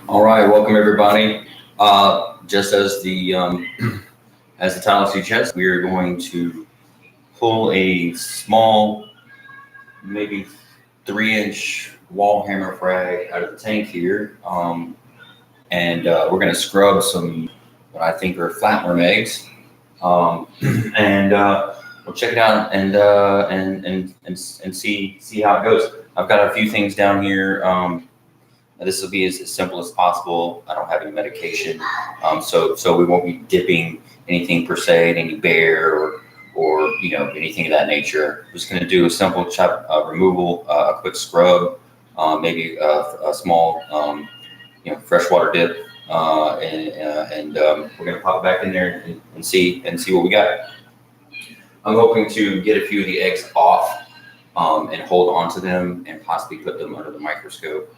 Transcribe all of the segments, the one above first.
All right, welcome everybody. Just as the as the title suggests, we are going to pull a small, maybe 3-inch wall hammer frag out of the tank here, and we're going to scrub some what I think are flatworm eggs, and we'll check it out and see how it goes. I've got a few things down here. This will be as simple as possible. I don't have any medication, so we won't be dipping anything per se, any bear or anything of that nature. We're just going to do a simple chop removal, a quick scrub, maybe a small freshwater dip, and we're going to pop it back in there and see what we got. I'm hoping to get a few of the eggs off and hold on to them and possibly put them under the microscope.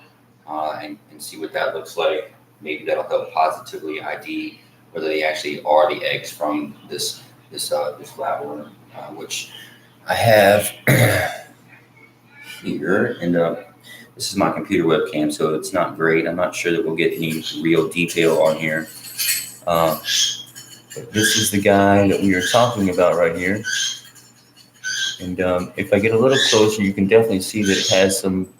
And see what that looks like. Maybe that'll help positively ID whether they actually are the eggs from this flatworm, which I have here. And this is my computer webcam, so it's not great. I'm not sure that we'll get any real detail on here. But this is the guy that we are talking about right here. And if I get a little closer, you can definitely see that it has some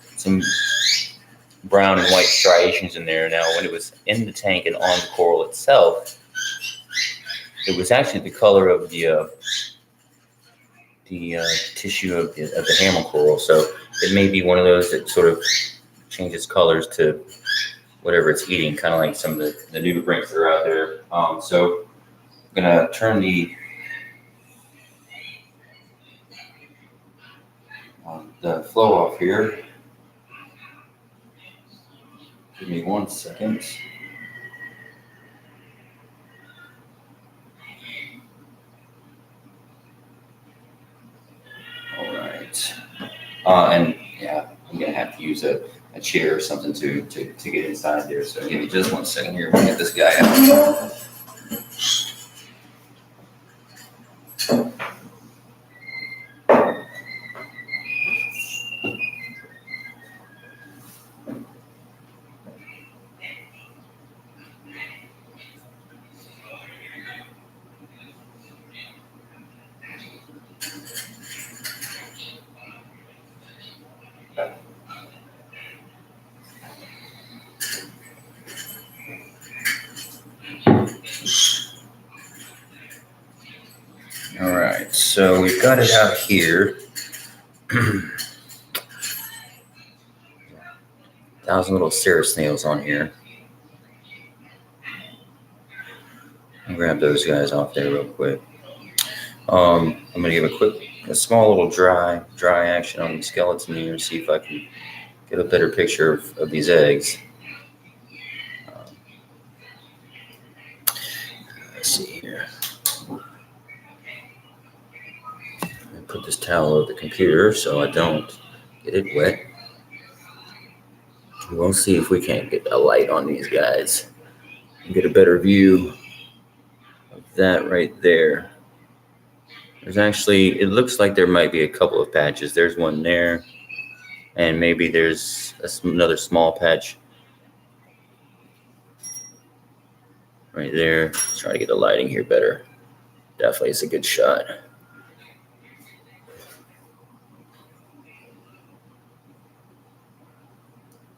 brown and white striations in there. Now, when it was in the tank and on the coral itself, it was actually the color of the tissue of the hammer coral. So it may be one of those that sort of changes colors to whatever it's eating, kind of like some of the nudibranchs that are out there. So I'm gonna turn the flow off here. Give me 1 second. All right. And yeah, I'm gonna have to use a chair or something to get inside there. So give me just 1 second here. We'll get this guy out. All right, so we've got it out here. 1,000 little Sarah snails on here. I'll grab those guys off there real quick. I'm gonna give a small little dry action on the skeleton here and see if I can get a better picture of these eggs. Let's see here. Put this towel over the computer so I don't get it wet. We'll see if we can't get a light on these guys and get a better view of that right there. There's actually, it looks like there might be a couple of patches. There's one there, and maybe there's another small patch right there. Let's try to get the lighting here better. Definitely, it's a good shot.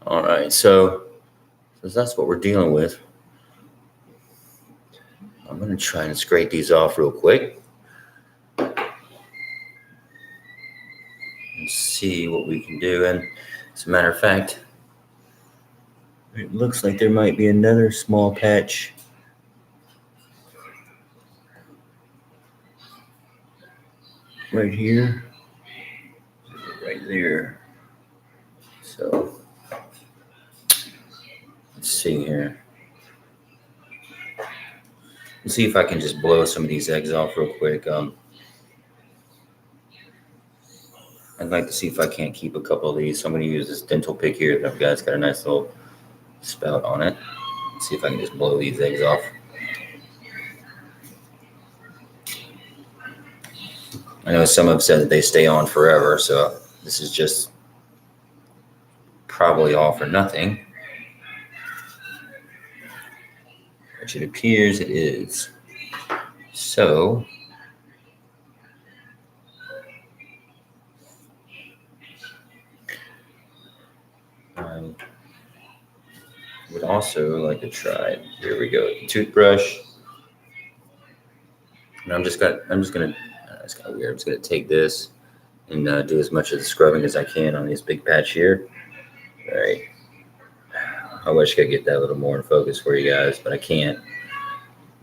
All right, so that's what we're dealing with. I'm going to try and scrape these off real quick and see what we can do. And as a matter of fact, it looks like there might be another small patch right here, right there. So let's see here. Let's see if I can just blow some of these eggs off real quick. I'd like to see if I can't keep a couple of these. So I'm going to use this dental pick here that I've got. It's got a nice little spout on it. Let's see if I can just blow these eggs off. I know some have said that they stay on forever, so this is just probably all for nothing. which it appears it is. So, I would also like to try. Here we go. The toothbrush. And it's kind of weird. I'm just gonna take this and do as much of the scrubbing as I can on this big patch here. All right. I wish I could get that a little more in focus for you guys, but I can't.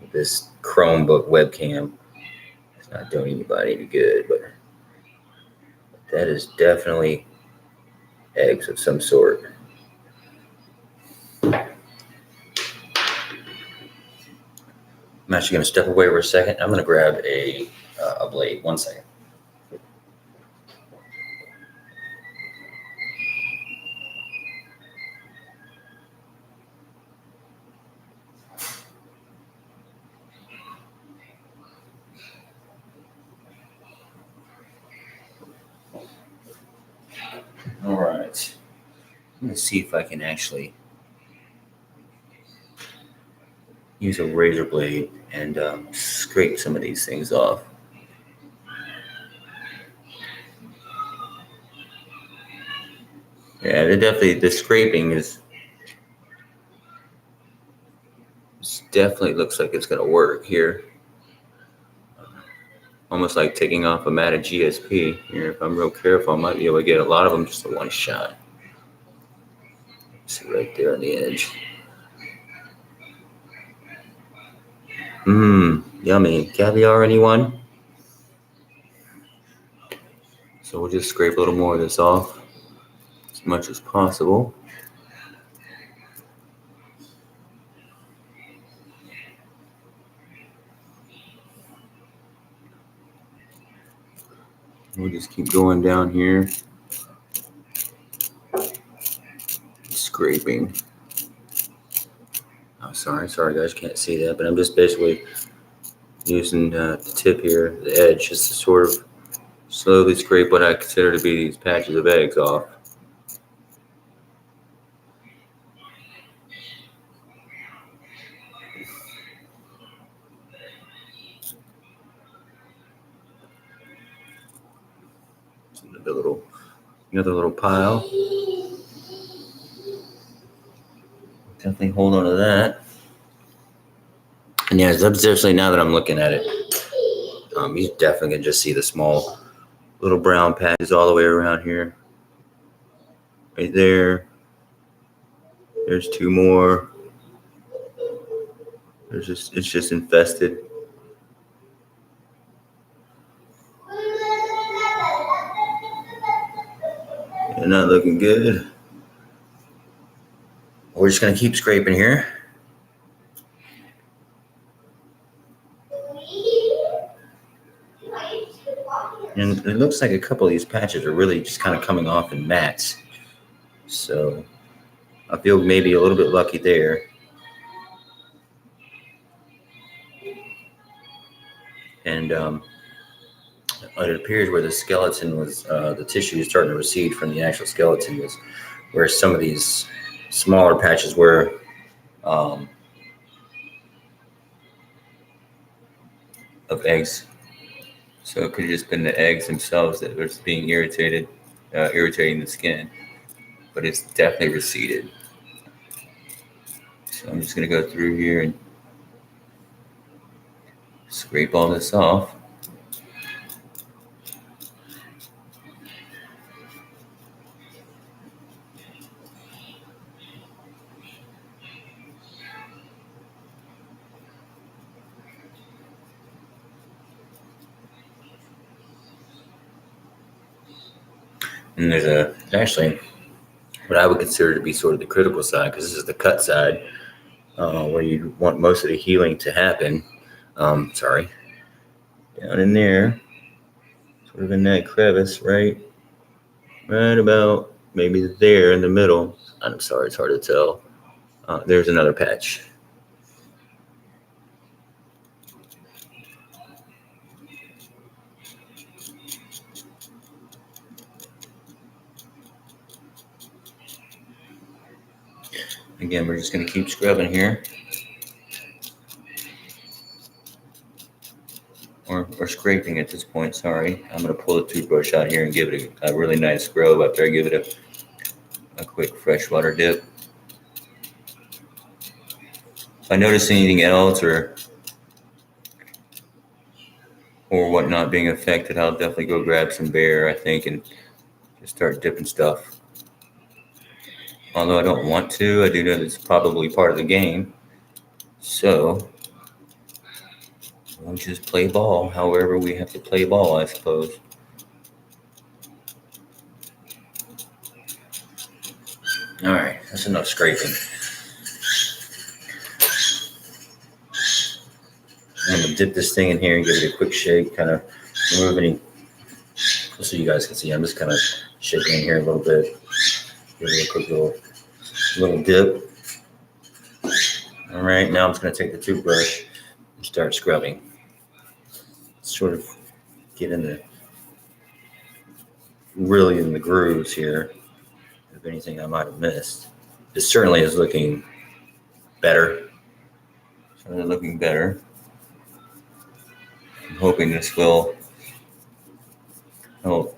With this Chromebook webcam, it's not doing anybody any good. But that is definitely eggs of some sort. I'm actually going to step away for a second. I'm going to grab a blade. 1 second. All right. I'm going to see if I can actually use a razor blade and scrape some of these things off. Yeah, the scraping is definitely looks like it's going to work here. Almost like taking off a matted GSP. Here, if I'm real careful, I might be able to get a lot of them just in one shot. See right there on the edge. Yummy. Caviar, anyone? So we'll just scrape a little more of this off as much as possible. We'll just keep going down here, scraping. Oh, sorry guys, can't see that, but I'm just basically using the tip here, the edge, just to sort of slowly scrape what I consider to be these patches of eggs off. Another little pile. Definitely hold on to that. And yeah, especially now that I'm looking at it, you definitely can just see the small little brown patches all the way around here. Right there. There's 2 more. It's just infested. They're not looking good. We're just gonna keep scraping here. And it looks like a couple of these patches are really just kind of coming off in mats. So I feel maybe a little bit lucky there. And it appears where the skeleton was, the tissue is starting to recede from the actual skeleton, was where some of these smaller patches were. Of eggs. So it could have just been the eggs themselves that was being irritating the skin. But it's definitely receded. So I'm just going to go through here and scrape all this off. And there's actually what I would consider to be sort of the critical side, because this is the cut side, where you want most of the healing to happen. Down in there, sort of in that crevice, right about maybe there in the middle. I'm sorry, it's hard to tell. There's another patch. Again, we're just going to keep scrubbing here. or scraping at this point, sorry. I'm going to pull the toothbrush out here and give it a really nice scrub after I give it a quick freshwater dip. If I notice anything else or whatnot being affected, I'll definitely go grab some Bear, I think, and just start dipping stuff. Although I don't want to, I do know that's probably part of the game. So we'll just play ball however we have to play ball, I suppose. All right, that's enough scraping. I'm gonna dip this thing in here and give it a quick shake, kind of remove any, just so you guys can see. I'm just kind of shaking in here a little bit. Give it a quick little dip. All right, now I'm just gonna take the toothbrush and start scrubbing. Sort of get really in the grooves here. If anything I might have missed. It certainly is looking better. Certainly looking better. I'm hoping this will help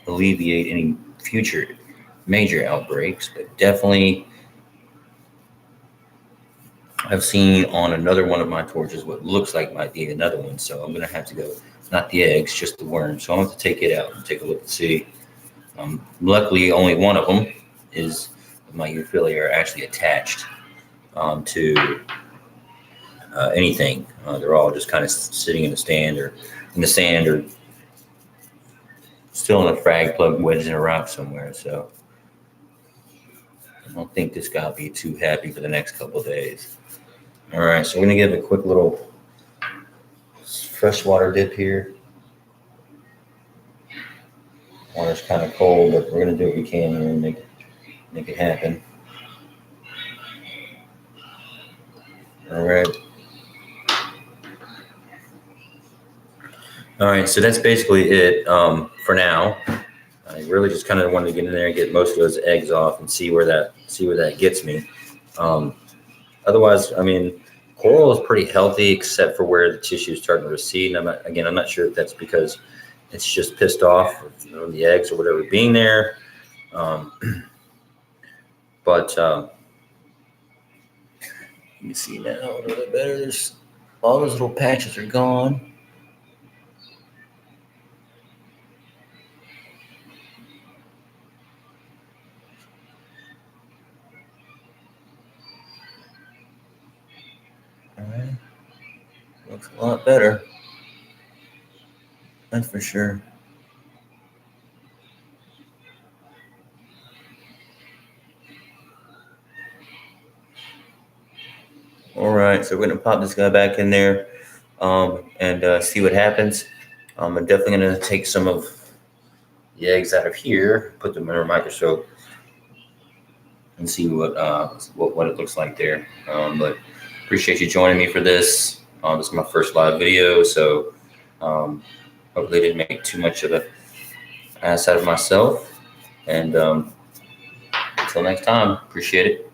alleviate any future major outbreaks, but definitely I've seen on another one of my torches what looks like might be another one, so I'm going to have to go, not the eggs, just the worm. So I'm going to take it out and take a look and see. Luckily, only one of them is my Euphyllia are actually attached to anything. They're all just kind of sitting in the stand or in the sand or still in a frag plug wedged in a rock somewhere. So I don't think this guy will be too happy for the next couple of days. All right, so we're going to give it a quick little freshwater dip here. Water's kind of cold, but we're going to do what we can here and make it happen. All right. All right, so that's basically it for now. I really just kind of wanted to get in there and get most of those eggs off and see where that gets me. Otherwise, I mean, coral is pretty healthy except for where the tissue is starting to recede. And I'm not sure if that's because it's just pissed off from the eggs or whatever being there. But you can see now a little bit better. There's all those little patches are gone. All right, looks a lot better. That's for sure. All right, so we're gonna pop this guy back in there and see what happens. I'm definitely gonna take some of the eggs out of here, put them in a microscope, and see what it looks like there. But appreciate you joining me for this. This is my first live video, so hopefully didn't make too much of an ass out of myself. And until next time, appreciate it.